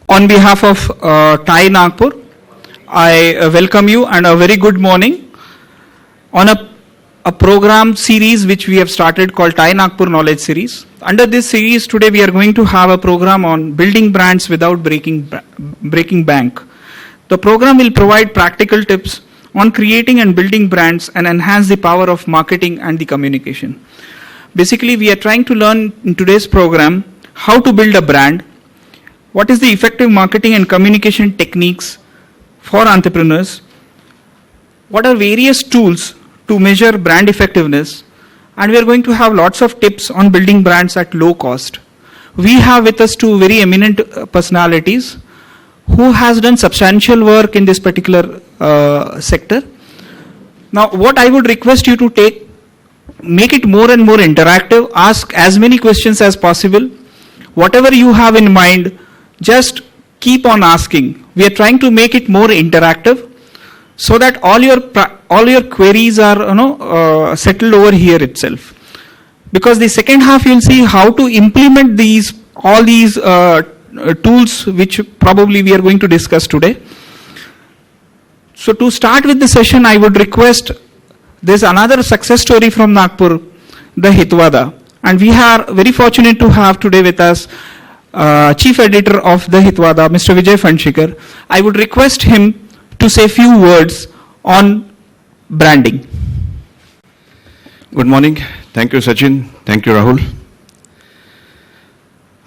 On behalf of TiE Nagpur, I welcome you and a very good morning on a program series which we have started called TiE Nagpur Knowledge Series. Under this series today we are going to have a program on building brands without breaking bank. The program will provide practical tips on creating and building brands and enhance the power of marketing and the communication. Basically, we are trying to learn in today's program how to build a brand, what is the effective marketing and communication techniques for entrepreneurs, what are various tools to measure brand effectiveness, and we are going to have lots of tips on building brands at low cost. We have with us two very eminent personalities who has done substantial work in this particular sector. Now, what I would request you to make it more and more interactive, ask as many questions as possible. Whatever you have in mind, just keep on asking. We are trying to make it more interactive so that all your queries are settled over here itself. Because the second half you'll see how to implement all these tools which probably we are going to discuss today. So to start with the session, I would request, there's another success story from Nagpur, the Hitwada. And we are very fortunate to have today with us Chief Editor of the Hitwada, Mr. Vijay Fanshikar. I would request him to say a few words on branding. Good morning. Thank you, Sachin. Thank you, Rahul.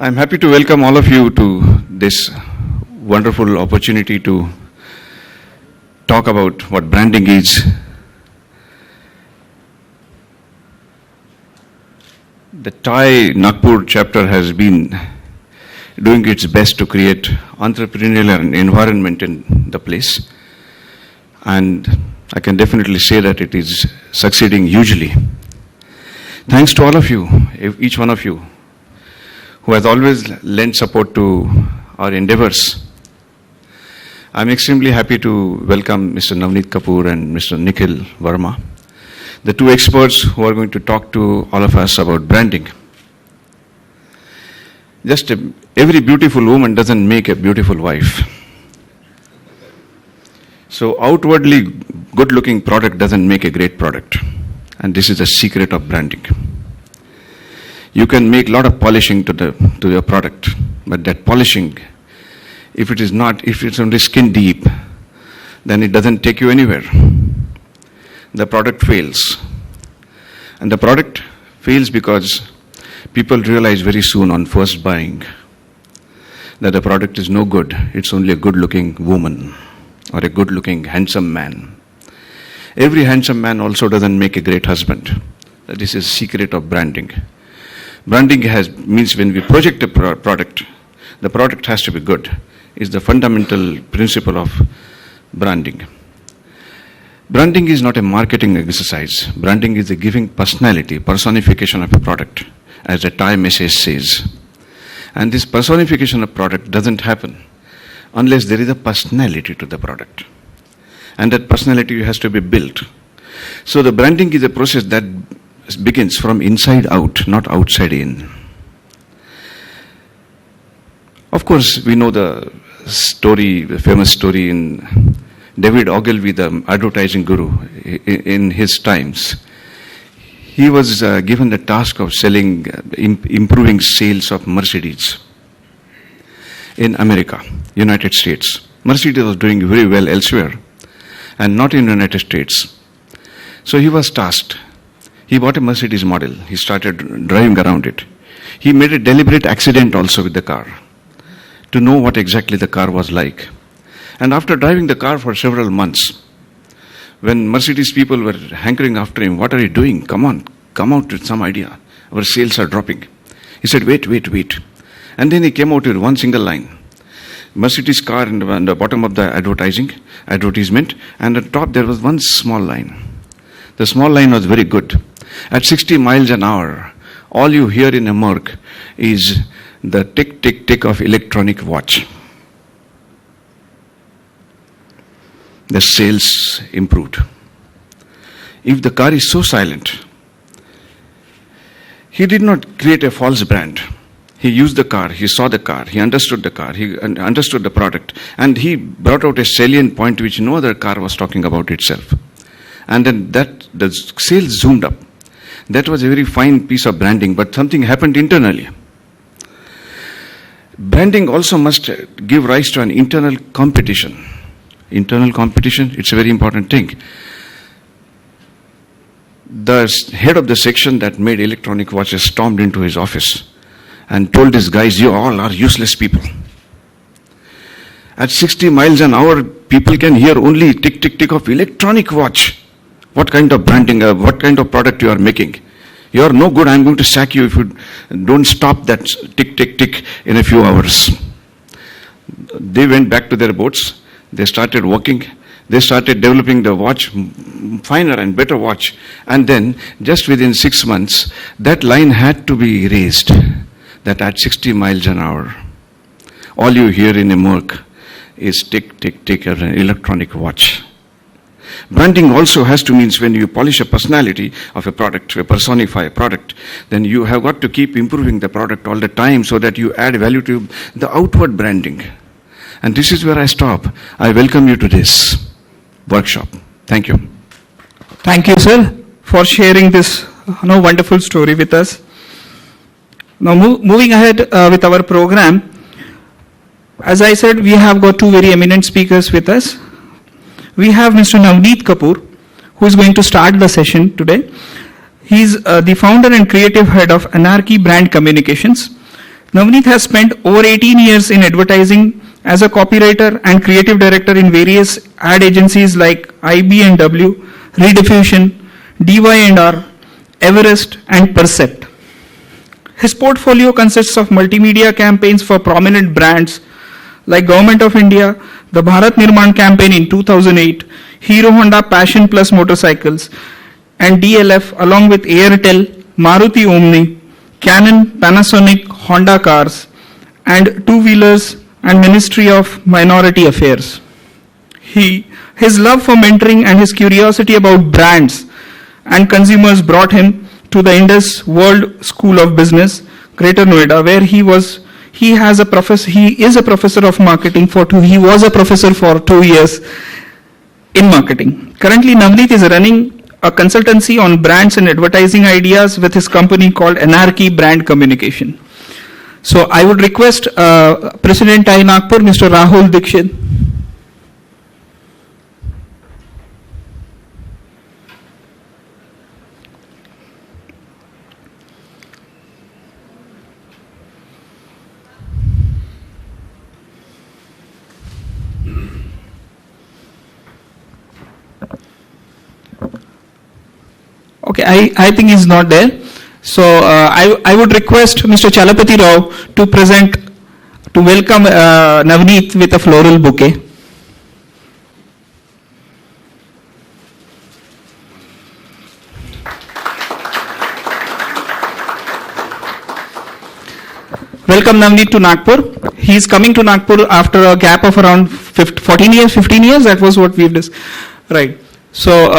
I'm happy to welcome all of you to this wonderful opportunity to talk about what branding is. The TiE Nagpur chapter has been doing its best to create entrepreneurial environment in the place, and I can definitely say that it is succeeding hugely. Thanks to all of you, each one of you, who has always lent support to our endeavors. I'm extremely happy to welcome Mr. Navneet Kapoor and Mr. Nikhil Verma, the two experts who are going to talk to all of us about branding. Every beautiful woman doesn't make a beautiful wife. So outwardly good-looking product doesn't make a great product. And this is the secret of branding. You can make a lot of polishing to your product, but that polishing, if it's only skin deep, then it doesn't take you anywhere. The product fails. And the product fails because people realize very soon on first buying that the product is no good. It's only a good-looking woman or a good-looking handsome man. Every handsome man also doesn't make a great husband. This is the secret of branding. Branding means when we project a product, the product has to be good. It's the fundamental principle of branding. Branding is not a marketing exercise. Branding is a giving personality, personification of a product, as the TiE message says. And this personification of product doesn't happen unless there is a personality to the product. And that personality has to be built. So the branding is a process that begins from inside out, not outside in. Of course, we know the famous story in David Ogilvy, the advertising guru, in his times. He was given the task of improving sales of Mercedes in America, United States. Mercedes was doing very well elsewhere and not in the United States. So he was tasked. He bought a Mercedes model. He started driving around it. He made a deliberate accident also with the car to know what exactly the car was like. And after driving the car for several months, when Mercedes people were hankering after him, what are you doing? Come on, come out with some idea. Our sales are dropping. He said, wait. And then he came out with one single line. Mercedes car on the bottom of the advertisement, and at the top there was one small line. The small line was very good. At 60 miles an hour, all you hear in a Merc is the tick, tick, tick of electronic watch. The sales improved. If the car is so silent, he did not create a false brand. He used the car, he saw the car, he understood the car, he understood the product, and he brought out a salient point which no other car was talking about itself. And then the sales zoomed up. That was a very fine piece of branding, but something happened internally. Branding also must give rise to an internal competition. Internal competition, it's a very important thing. The head of the section that made electronic watches stormed into his office and told his guys, you all are useless people. At 60 miles an hour, people can hear only tick, tick, tick of electronic watch. What kind of branding, what kind of product you are making? You are no good, I am going to sack you if you don't stop that tick, tick, tick in a few hours. They went back to their boats, they started working, they started developing the watch, finer and better watch. And then, just within 6 months, that line had to be raised, that at 60 miles an hour, all you hear in a Merc is tick, tick, tick, an electronic watch. Branding also has to means when you polish a personality of a product, you personify a product, then you have got to keep improving the product all the time so that you add value to the outward branding. And this is where I stop. I welcome you to this workshop. Thank you. Thank you, sir, for sharing this wonderful story with us. Now, moving ahead with our program, as I said, we have got two very eminent speakers with us. We have Mr. Navneet Kapoor, who is going to start the session today. He is the founder and creative head of Anarchy Brand Communications. Navneet has spent over 18 years in advertising as a copywriter and creative director in various ad agencies like IB&W, Rediffusion, DY&R, Everest, and Percept. His portfolio consists of multimedia campaigns for prominent brands like Government of India, the Bharat Nirman campaign in 2008, Hero Honda Passion Plus motorcycles, and DLF along with Airtel, Maruti Omni, Canon, Panasonic, Honda cars, and two-wheelers and Ministry of Minority Affairs. His love for mentoring and his curiosity about brands and consumers brought him to the Indus World School of Business, Greater Noida, where he is a professor of marketing he was a professor for 2 years in marketing. Currently, Navneet is running a consultancy on brands and advertising ideas with his company called Anarchy Brand Communication. So I would request President TiE Nagpur, Mr. Rahul Dikshit. Okay, I think he's not there. So I would request Mr. Chalapati Rao to welcome Navneet with a floral bouquet. Welcome Navneet to Nagpur. He is coming to Nagpur after a gap of around 15 years. That was what we've discussed. Right. So,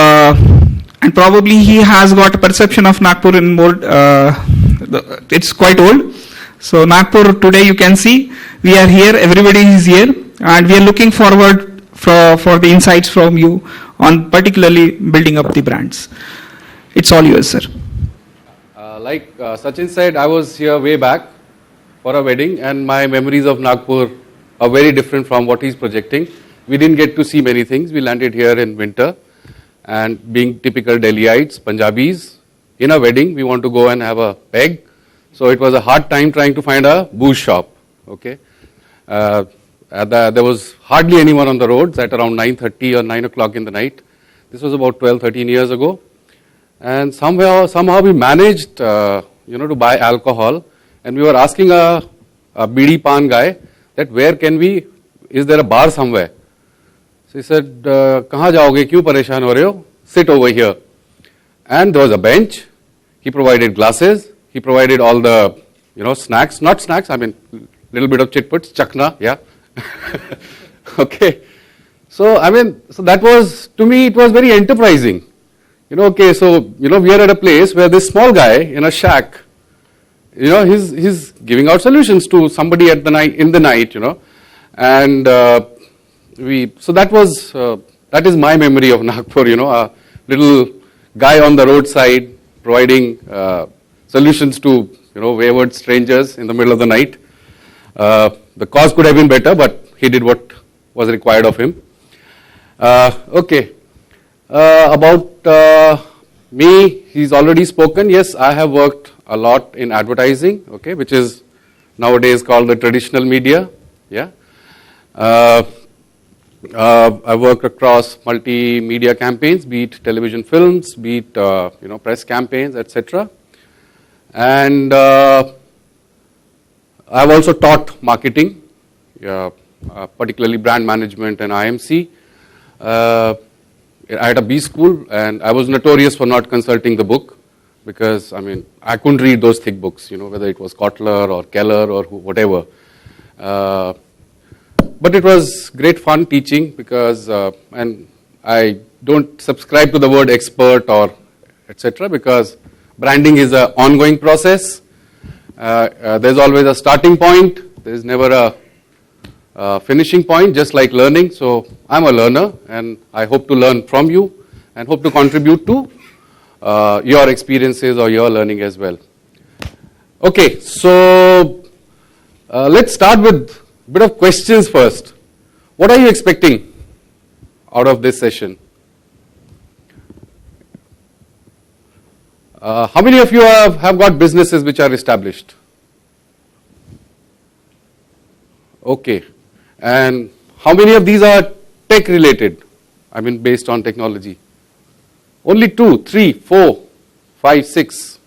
and probably he has got a perception of Nagpur in more, it's quite old. So Nagpur today you can see, we are here, everybody is here, and we are looking forward for the insights from you on particularly building up the brands. It's all yours, sir. Like Sachin said, I was here way back for a wedding, and my memories of Nagpur are very different from what he's projecting. We didn't get to see many things. We landed here in winter. And being typical Delhiites, Punjabis, in a wedding, we want to go and have a peg. So it was a hard time trying to find a booze shop. Okay, there was hardly anyone on the roads at around 9:30 or 9 o'clock in the night. This was about 12, 13 years ago. And somehow we managed, to buy alcohol. And we were asking a BD Pan guy that is there a bar somewhere? So he said, kahan jaoge, kyun pareshan ho rahe ho? Sit over here. And there was a bench. He provided glasses. He provided all the, snacks. Not snacks, I mean, little bit of chitputs, chakna, yeah. Okay. So that was, to me, it was very enterprising. We are at a place where this small guy in a shack he's giving out solutions to somebody at the night, in the night, and so that is my memory of Nagpur, a little guy on the roadside providing solutions to, wayward strangers in the middle of the night. The cause could have been better, but he did what was required of him. Okay. About me, he's already spoken. Yes, I have worked a lot in advertising, okay, which is nowadays called the traditional media. Yeah. I worked across multimedia campaigns, be it television films, be it press campaigns, etc. And I've also taught marketing, particularly brand management and IMC. I had a B school, and I was notorious for not consulting the book because, I couldn't read those thick books, whether it was Kotler or Keller or whatever. But it was great fun teaching because, and I don't subscribe to the word expert or etc. because branding is an ongoing process. There's always a starting point. There's never a finishing point, just like learning. So I'm a learner, and I hope to learn from you and hope to contribute to your experiences or your learning as well. Okay, so let's start with a bit of questions first. What are you expecting out of this session? How many of you have got businesses which are established? Okay. And how many of these are tech related? Based on technology. Only 2, 3, 4, 5, 6.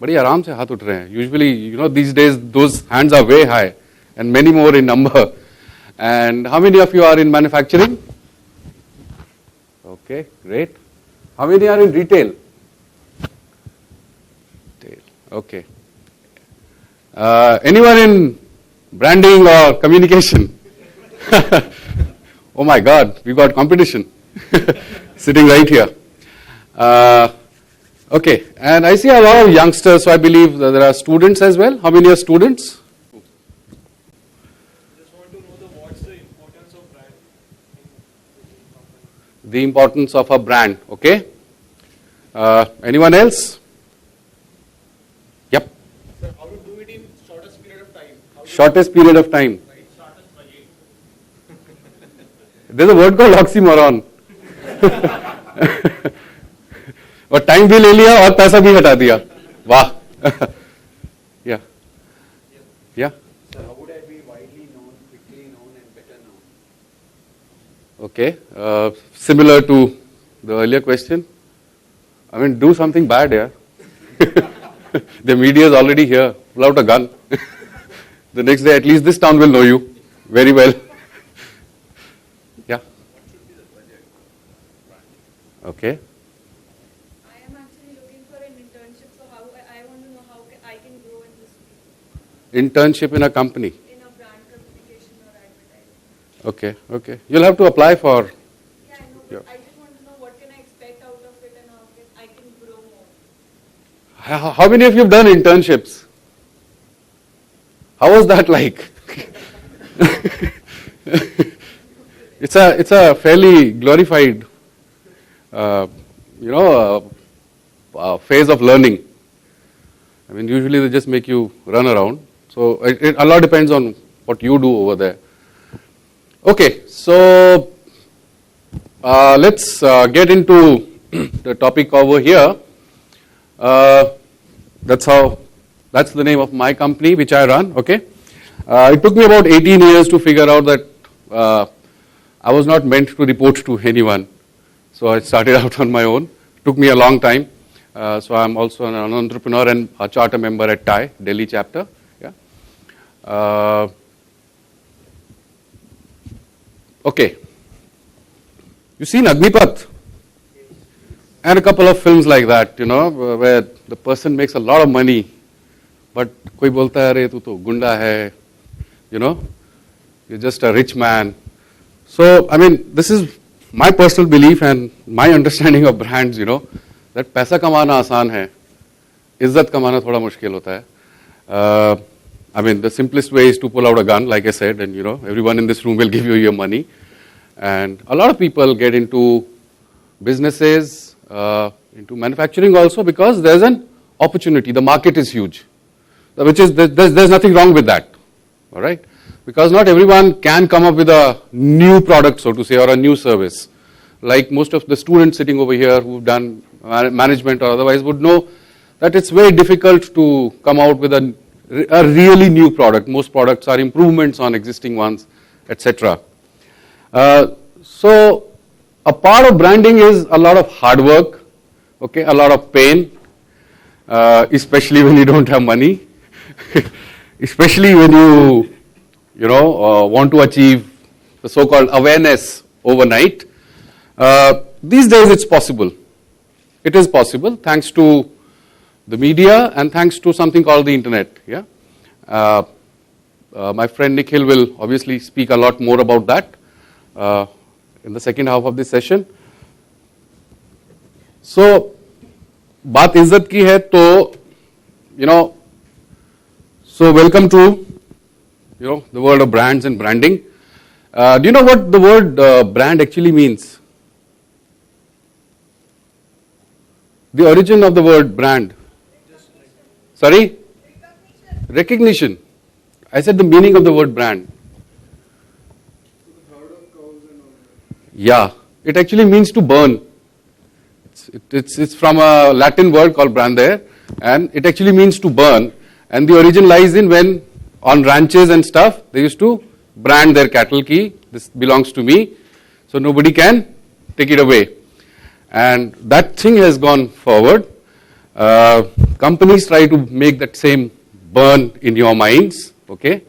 बड़ी आराम से हाथ उठ रहे हैं. Usually, these days those hands are way high and many more in number. And how many of you are in manufacturing? Okay, great. How many are in retail? Okay. Anyone in branding or communication? Oh my God, we got competition sitting right here. Okay, and I see a lot of youngsters, so I believe that there are students as well. How many are students? Just want to know what's the importance of brand in The importance of a brand, okay. Anyone else? Yep. Sir, how to do it in shortest period of time? Shortest period of time. Right, shortest budget. There's a word called oxymoron. और time भी ले लिया और पैसा भी हटा दिया. वाह. Yeah. Yeah. So how would I be widely known, quickly known, and better known? Okay. Similar to the earlier question. Do something bad, yeah. The media is already here. Pull out a gun. The next day, at least this town will know you very well. Yeah. What should be the budget? Okay. I am actually looking for an internship, so I want to know how I can grow in this field, Internship in a company. in a brand communication or advertising. Okay. Okay. You'll have to apply for. Yeah, I know, Yeah. but I just want to know what can I expect out of it and how I can grow more. How many of you have done internships? How was that like? It's a fairly glorified, phase of learning. Usually they just make you run around. So a lot depends on what you do over there. Okay, so let's get into the topic over here. That's the name of my company which I run, okay. It took me about 18 years to figure out that I was not meant to report to anyone. So I started out on my own. It took me a long time. So I'm also an entrepreneur and a charter member at TiE, Delhi chapter. Yeah. Okay. You've seen Agnipath? And a couple of films like that, where the person makes a lot of money, but koi bolta hai, "Arey, tu to gunda hai," you're just a rich man. So, this is my personal belief and my understanding of brands, that paisa kamana aasan hai, izzat kamana thoda mushkil hota hai. I mean, the simplest way is to pull out a gun, like I said, and everyone in this room will give you your money. And a lot of people get into businesses, into manufacturing also, because there's an opportunity. The market is huge, which is there's nothing wrong with that. All right, because not everyone can come up with a new product, so to say, or a new service. Like most of the students sitting over here who've done management or otherwise would know that it's very difficult to come out with a really new product. Most products are improvements on existing ones, etc. So a part of branding is a lot of hard work, okay, a lot of pain, especially when you don't have money, especially when you want to achieve the so-called awareness overnight. These days it's possible. It is possible thanks to the media and thanks to something called the internet. Yeah, my friend Nikhil will obviously speak a lot more about that in the second half of this session. So, बात इज्जत की है तो so welcome to the world of brands and branding. Do you know what the word brand actually means? The origin of the word brand. Sorry? Recognition. I said the meaning of the word brand. Yeah, it actually means to burn. It's from a Latin word called brandere, and it actually means to burn. And the origin lies in when on ranches and stuff, they used to brand their cattle ki, this belongs to me, so nobody can take it away. And that thing has gone forward. Companies try to make that same burn in your minds, okay?